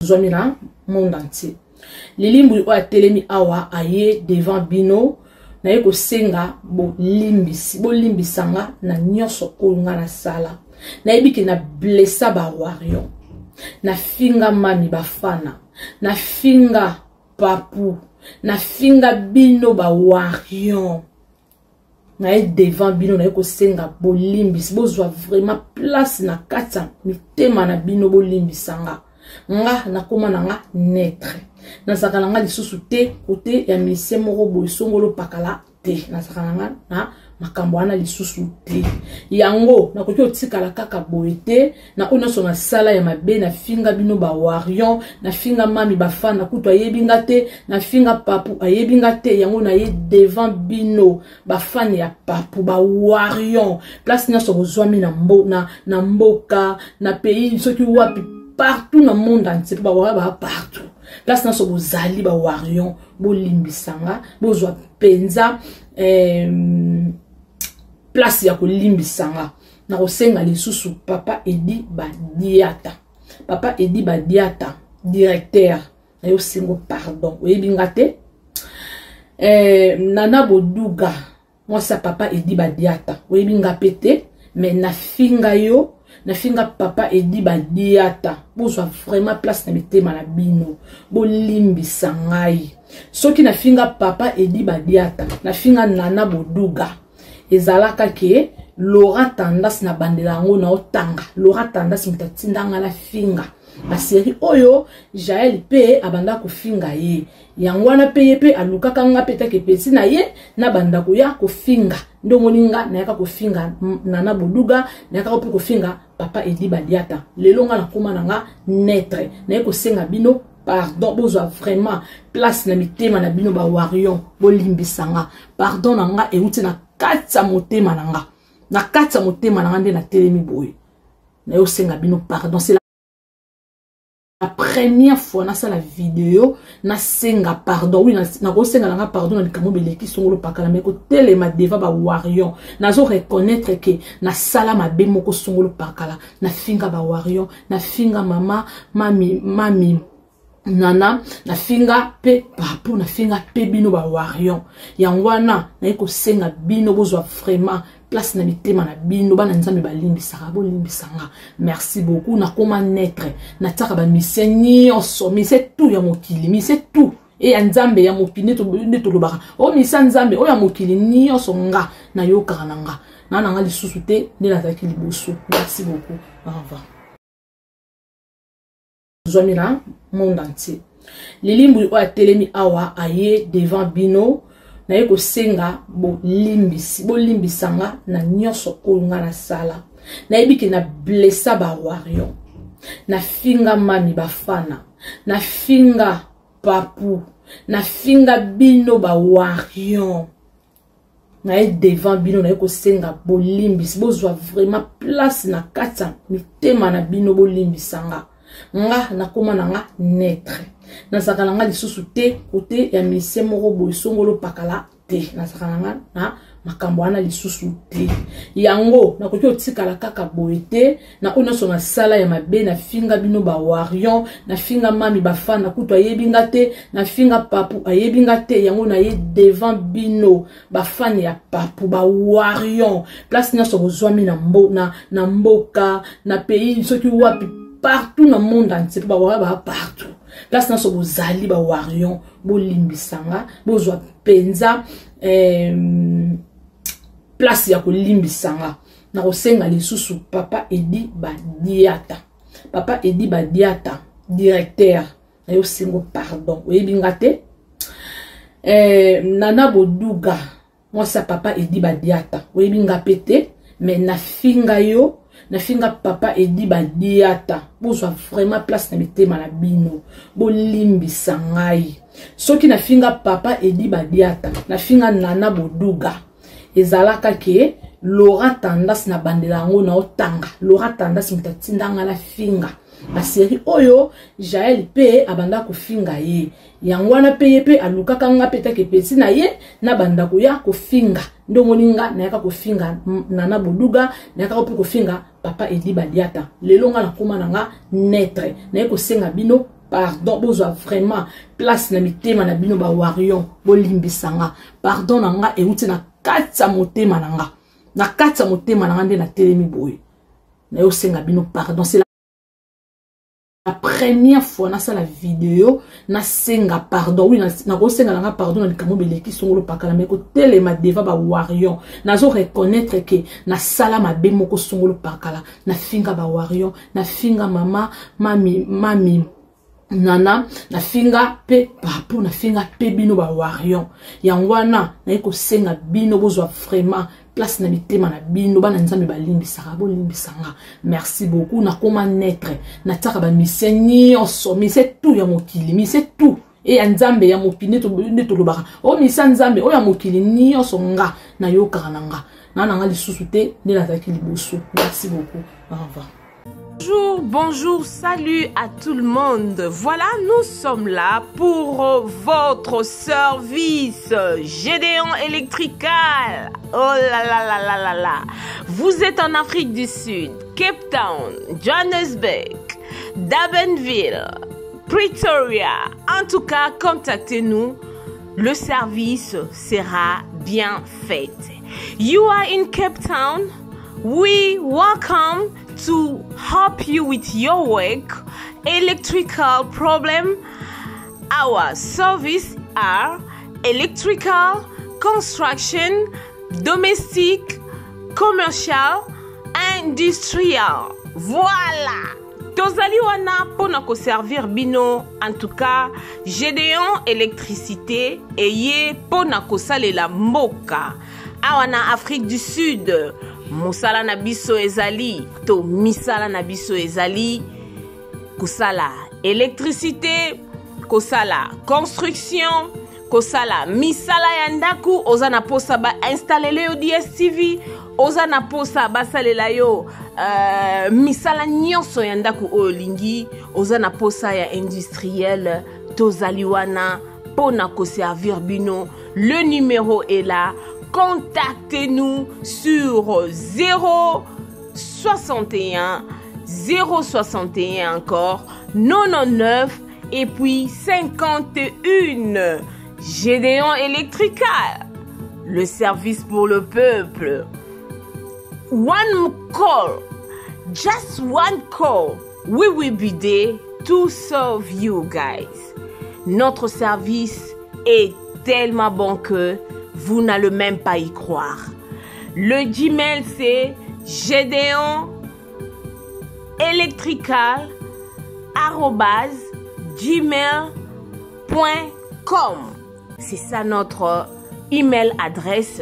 bozwamina monde entier. Lilimbu oyo atelemi awa aye devant bino na ye kosenga bolimbisanga na nyonso oyo nga na sala. Na yebiki na blessa ba wario. Na finga mami bafana. Na finga papu. Na finga bino ba wario. Na ye devant bino na ye kosenga bolimbisi. Bozwa vraiment place na kata mitema na bino bolimbisanga. Nga nakoma na nga netre. Na sakana nga lisusu te kote ya mise moko boisongolo pakala te. Na sakana nga na makambo wana lisusu te. Yango na koki otikala kaka boete na ona sona sala ya mabe na finga bino ba warion na finga mami bafana kutu ayebinga te na finga papu ayebinga te. Yango na ye devant bino bafani ya papu ba warion place nyonso bozwami na mboka na pays soki wapi partout dans le monde entier partout place nyonso bozali ba warion bolimbisanga bozwa penza place ya kolimbisanga na kosenga lisusu papa Edi Badiata. Papa Edi Badiata directeur na yo sengo pardon oyebinga te Nana Boduga moi ça papa Edi Badiata oyebinga pete mais na finga yo na finga papa Edi Badiata bozwa vraiment place na mitema na bino bolimbisangai soki na finga papa Edi Badiata na finga Nana Boduga ezalaka ke Laura Tandas na bandela yango na otanga Laura Tandas mutatindanga na finga la série oyo Jael pe abanda ko finga ye yango na pe alukaka nga peta ke pesi na ye na banda ko ya ko finga ndongoninga na yaka ko finga Nana Boduga na yaka ko finga papa Edi Badiata lelo nga na koma nga netre na yako senga bino pardon bozwa vraiment place na mitema na bino ba warion bolimbisanga pardon na nga euti na katsa motema nanga na katsa motema nanga nde na telemi boye na yo senga bino pardon. C'est la première fois na sa la vidéo na senga pardon oui na ko senga nanga pardon na likamo beleki songolo pakala me ko telema deva ba warion na zo reconnaître que na sala mabe moko songolo pakala na finga ba warion na finga mama mami Nana na finga pe papu na finga pe bino ba warion yangwana na eko senga bino bozwa vraiment place na mitema na bino bana nzambe balimbisaka bolimbisanga. Merci beaucoup na koma netre na taka ba mise nyonso mise tout ya mokili mise tout e ya nzambe ya mokili neto lobaka o mise nzambe o ya mokili nyonso nga na yokaka nanga na nanga lisusu te nde nazaki liboso. Merci beaucoup, au revoir. Zomira monde entier. Lilimbu oyo atelemi awa aye devant bino na ye kosenga bolimbisanga na nyonso oyo nga na sala. Na yebiki na blessa ba wario. Na finga mami bafana. Na finga papu. Na finga bino ba wario. Na ye devant bino na ye kosenga bolimbisi. Bozwa vraiment place na kata mitema na bino bolimbisanga. Nga nakoma na nga netre na sakana nga lisusu te kote ya mise moko boisongolo pakala te na sakana nga na makambo wana lisusu te yango na koki otikala kaka boete na ona sona sala ya mabe na finga bino ba warion na finga mami bafana kutu ayebinga te na finga papu ayebinga te yango na ye devant bino bafani ya papu ba warion place nyonso bozwami na mboka na pays soki wapi partout dans le monde entier partout place nyonso bozali ba warion bolimbisanga bozwa penza place ya kolimbisanga na kosenga lisusu papa Edi Badiata. Papa Edi Badiata directeur na yo sengo pardon oyebinga te Nana Boduga moi ça papa Edi Badiata oyebinga pete mais na finga yo na finga papa Edi Badiata bozwa vraiment place na mitema na bino bolimbisangai soki na finga papa Edi Badiata na finga Nana Boduga ezalaka ke Laura Tandas na bandela yango na otanga Laura Tandas mutatindanga la finga la série oyo Jael pe abanda ko finga ye yangwana pe alukaka nga peta ke pesi na ye na banda ko ya ko finga ndongoninga na yaka ko finga Nana Boduga na yaka ko finga papa Edi Badiata lelo nga na koma nga netre na yako senga bino pardon bozwa vraiment place na mitema na bino ba warion bolimbisanga pardon nanga euti na katsa motema nanga na katsa motema nanga nde na telemi boye na yo senga bino pardon. C'est la première fois na la vidéo na senga pardon. Oui na ko senga nanga pardon na bikamo beleki songolo pakala meko telema deva ba warion nazo reconnaître que na sala mabe moko songolo pakala na finga ba warion na finga mama mami nana na finga pe papu na finga pe bino ba warion yangwana na eko senga bino bozwa vraiment place na mitema na bino bana nzambe balimbisaka bolimbisanga. Merci beaucoup na koma naître na taka ba miseni oso mise tout ya mokili mise tout e ya nzambe ya mopine to lobaka o misa nzambe o ya mokili ni oso nga na yoka nanga na nanga lisusu te ne la taki liboso. Merci beaucoup, au revoir. Bonjour, bonjour, salut à tout le monde. Voilà, nous sommes là pour votre service Gédéon Electrical. Oh là là là là là là. Vous êtes en Afrique du Sud, Cape Town, Johannesburg, Durbanville, Pretoria. En tout cas, contactez-nous. Le service sera bien fait. You are in Cape Town. We welcome to help you with your work, electrical problem. Our service are electrical, construction, domestic, commercial, industrial. Voilà. Tozali wana pona ko servir bino. En tout cas, Gédéon électricité eye pona ko salela mboka. Awana Afrique du Sud. Mosala na biso ezali to misala na biso ezali kosala électricité, kosala construction, kosala misala ya ndaku, oza na posa ba installer yo DSTV, oza na posa ba salela yo misala nyonso ya ndaku oyo lingi, oza na posa ya industriel tozali wana pona ko servir bino. Le numéro est là. Contactez-nous sur 061 061 encore 99 et puis 51. Gédéon Electrical, le service pour le peuple. One call, just one call, we will be there to serve you guys. Notre service est tellement bon que vous n'allez même pas y croire. Le Gmail c'est gedeonelectrical@gmail.com. C'est ça notre email adresse.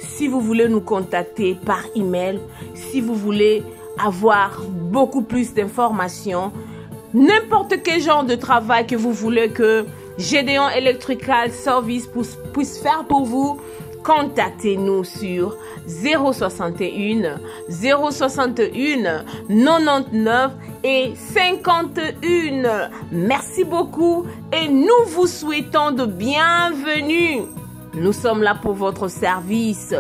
Si vous voulez nous contacter par email, si vous voulez avoir beaucoup plus d'informations, n'importe quel genre de travail que vous voulez que Gédéon Electrical Service puisse faire pour vous, contactez-nous sur 061 061 99 et 51. Merci beaucoup et nous vous souhaitons de bienvenue. Nous sommes là pour votre service.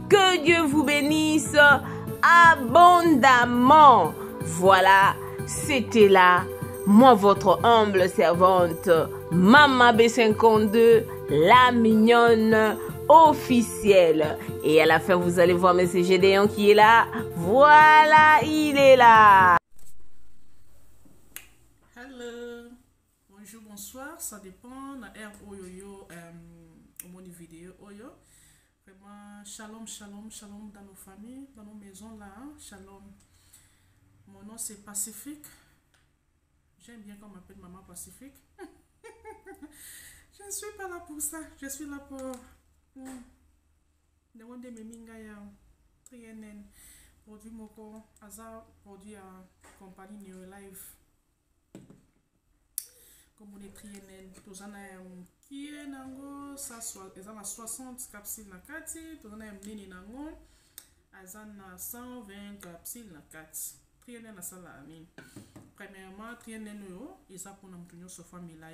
Que Dieu vous bénisse abondamment. Voilà, c'était là, moi votre humble servante, Mama B52, la mignonne officielle. Et à la fin, vous allez voir M. Gédéon qui est là. Voilà, il est là. Hello. Bonjour, bonsoir. Ça dépend. Na air oyoyo au moni vidéo oyo. Vraiment, shalom, shalom, shalom dans nos familles, dans nos maisons là. Hein? Shalom. Mon nom c'est Pacifique. J'aime bien qu'on m'appelle Maman Pacifique. Je ne suis pas là pour ça. Je suis là pour demander mes mingaya. Trienen. Produit Moko. Aza produit à compagnie Neolife. Comme on est trienen. Tous en a qui est nango. Ça soit. Ils ont 60 capsules na kati. Tous en a mneni nango. Ils ont 120 capsules na kati. Trienen na sala amin. Premièrement, trienen yo. Ils ont pour nous tenir sur famille là.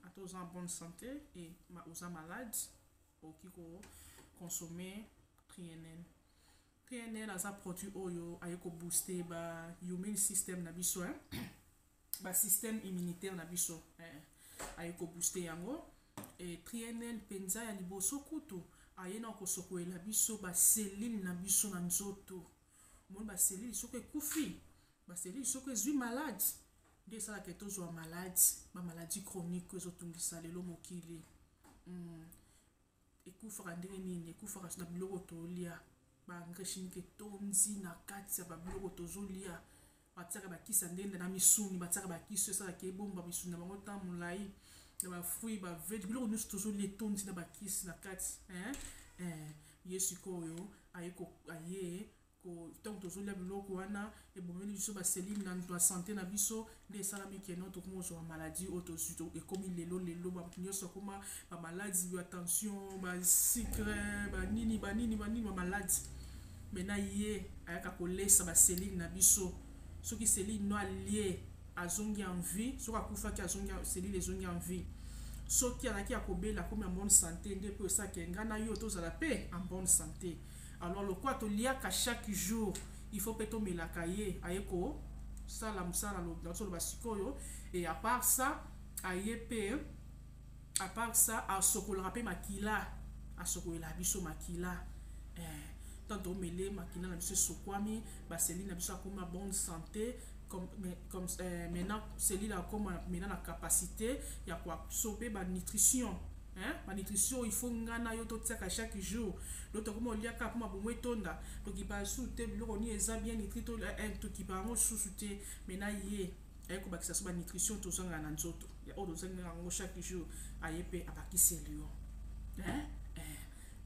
À tous en bonne santé et aux malades ou qui consommer trienen. Trienen a sa produit oyo ayeko booster ba immune system na biso. ba système immunitaire na biso aye ko booster yango et trienel penza ya liboso kutu aye na ko sokoela biso ba cellule na biso na nzoto mon ba cellule soko ekufi ba cellule soko ezwi malade nde sala ke tozwa malade ba maladie chronique ezotungisa lelo mokili ekufaka ndenge nini ekufaka na biloko tolia ba engrais chimique tonzi na kati ya ba biloko tozolia batiaka bakisa ndenge na misuni batiaka bakisi sala ke bomba misuni na bango ta mulai na ba fruit ba veg biloko nyonso tozolia tonzi na bakisi na kati yesu koyo aye ko tant tozolia biloko wana ebomeli biso ba cellule na ndo santé na biso nde salami ke no to komo maladie autosuto ekomi lelo ba nyonso koma ba maladie ba tension ba sucre ba nini ba maladie mena ye ayaka kolesa ba cellule na biso soki cellule no allié azongi en vie soki akufaki azongi cellule ezongi en vie soki anaki akobela comme en bonne santé nde pe ça ke ngana yo tozala pe en bonne santé. Alors le quoi to liaka chaque jour il faut peto melaka ye ayeko sala musala lo dans basikoyo et à part ça ayepe à part ça a sokola pe makila a sokola biso makila tant to mele makila na biso sokwami ba cellule na biso akoma bonne santé comme maintenant cellule akoma maintenant la capacité ya kwa sobe ba nutrition. Ma nutrition il faut ngana yo to tsaka chaque jour l'autre comme on liaka pour ma bomwe tonda to ki ba soute biloko ni eza bien nutri to to ki ba ngo soute mena ye ayeko bakisa so ba nutrition to zanga na nzoto ya odo zanga ngo chaque jour ayepe abakisi lio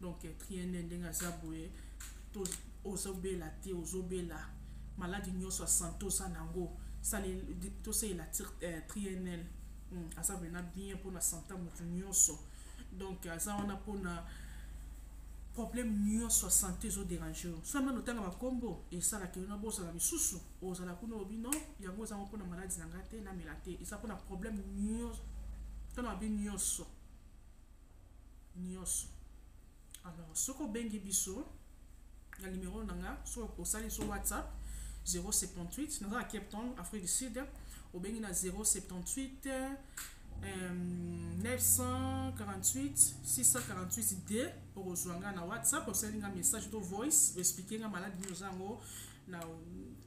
donc trienne ndenga zabwe to ozobela te ozobela maladie nyonso santo sanango ça to c'est la triennel ça vena bien pour la santé mutu nyonso. Donc ça on a pour na problème nyonso santé zo déranger so na notanga ba kombo et ça la ke na bosa na bisusu ozala kuna obino yango za pour na maladie na ngate na melate et ça pour na problème nyonso tona bi nyonso alors soko bengi biso na numéro nanga so osali so WhatsApp 078 dans la Cape Town Afrique du Sud au bengi na 078 948 648 D pour rejoindre na WhatsApp pour sender un message de voice expliquer la maladie nous zango na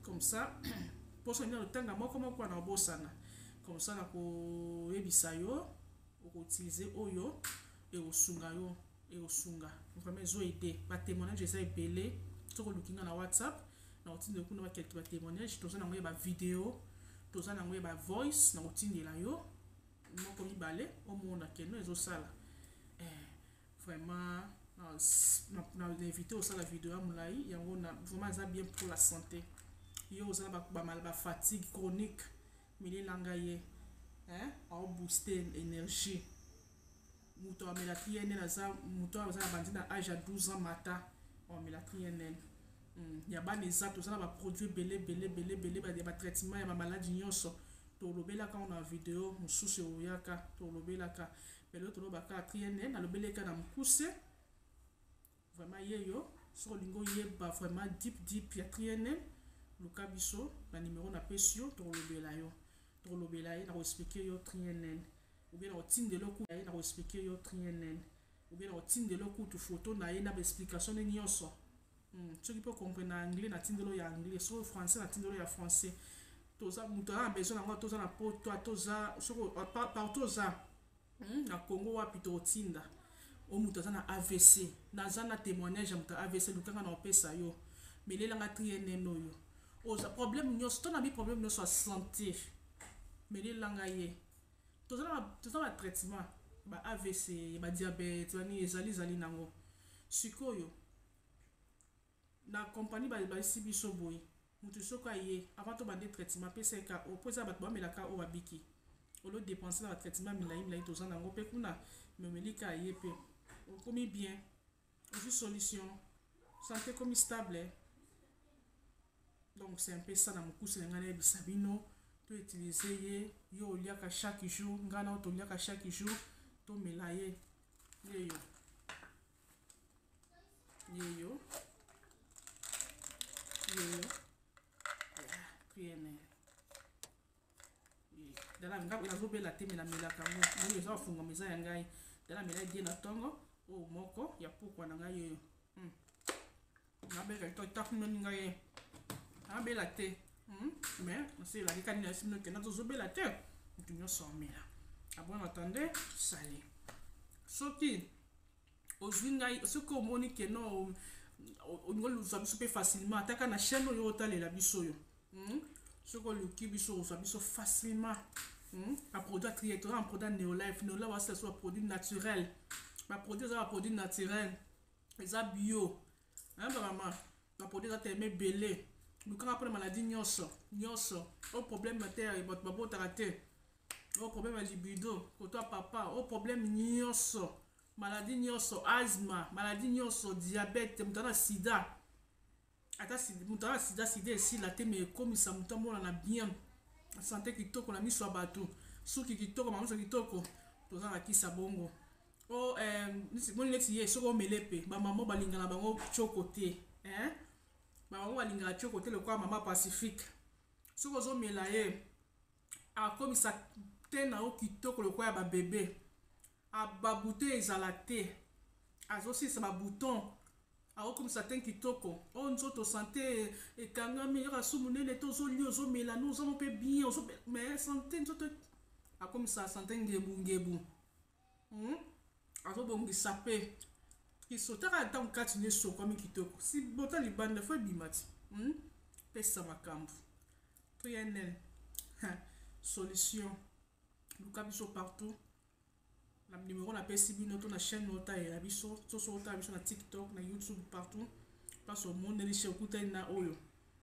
comme ça pour sonder le temps moi comment quoi na bosana comme ça na ko ebisayo ou utiliser oyo et osunga yo et osunga vraiment zo aider ba témoignage eza epelé to looking na WhatsApp na otinde kuna ba quelques témoignages to na ngoye ba vidéo to na ngoye ba voice na otinde la yo moko mibale au monde keno ezosala vraiment na invité osala vidéo ya mulai yango na vraiment ça bien pour la santé yo osala ba fatigue chronique milelanga ye a booster énergie muto amela trienne na za muto azala bandi na âge à 12 ans mata on amela trienne ya ba neza to osala ba produit belé ba traitement ya ba maladie nyonso to lobela ka na vidéo mususu oyaka to lobela ka pelo to lobaka trienne na lobela ka na mukuse vraiment yeyo so lingo yeba vraiment deep ya trienne luka biso na numéro na pesio to lobela yo na expliquer yo trienne ou bien otinde lo ku na expliquer yo trienne ou bien otinde lo ku tu photo na ye na explication ni nyonso ceux qui peuvent comprendre anglais na tindelo ya anglais so français na tindelo ya français toza muto a besoin na toza na poto toza soko partout za na Congo wapi to tinda o muto za na AVC na za na témoignage ya muto AVC lukanga na opesa yo melela nga trienne noyo oza problème nyos to na bi problème nyos wa santé melela nga ye toza na traitement ba AVC ba diabète bani ezali nango sikoyo na compagnie ba sibiso boy mutu soko aye avant to bande traitement PCK opoza bat ba melaka o babiki o lo dépenser na traitement milai to za nango pe kuna memelika aye pe o komi bien o solution santé comme stable donc c'est un peu ça na mukuse ngana bisabino to utiliser ye yo liaka chaque jour ngana to liaka chaque jour to melaye yeyo trienne dala nga nazobela te me namelaka ngo ndenge eza bafungama eza ya ngai dala mela die na ntongo oyo moko ya pokwa na ngai oyo nabela to tafunoni ngai nabela te mais naselaki kani na simino ke nazozobela te mutu nyonso amela abon attendez sali soki ozwi ngai soki omoni ke no ozwa biso mpe facilement ataka na chaîne oyo otalela biso oyo soki oluki biso ozwa biso facilement baproduit atrié toza baproduit néolife néolife basila so baproduit naturel baproduit eza baproduit naturel eza bio bamama baproduit eza teme ebele lukanga mpona maladi nyonso o problème te bato babotaka te o problème ya libido koto ya papa o problème nyonso maladie nyonso asthme maladie nyonso diabète moto na sida ata moto na sida esila te me ekomisa moto amonana bien santé kitoko na miso ya bato suki kitoko mamuso kitoko toza na kisa bongo o moni neti ye soki omele mpe bamama balingana bango tioko te bamama balingana tioko te lokola mama pacifique soki ozomela ye akomisa te na yo kitoko lokola ya babebe babouton ezala te azosilisa babouton aokomisa te kitoko oyo nzoto sante ekangami yoka su monene te ozolia ozomela no ozamo mpe bien mais sante nzoto akomisa sante ngebu azobongisa mpe kisotaka ntango kati ne sokwami kitoko si bota libanda fo ebima ti pesa makambo to yenel solution luka biso partout na numéro na pesi bino to na chaîne nota ya biso so ota biso na TikTok na YouTube partout parce au monde les chekuta na oyo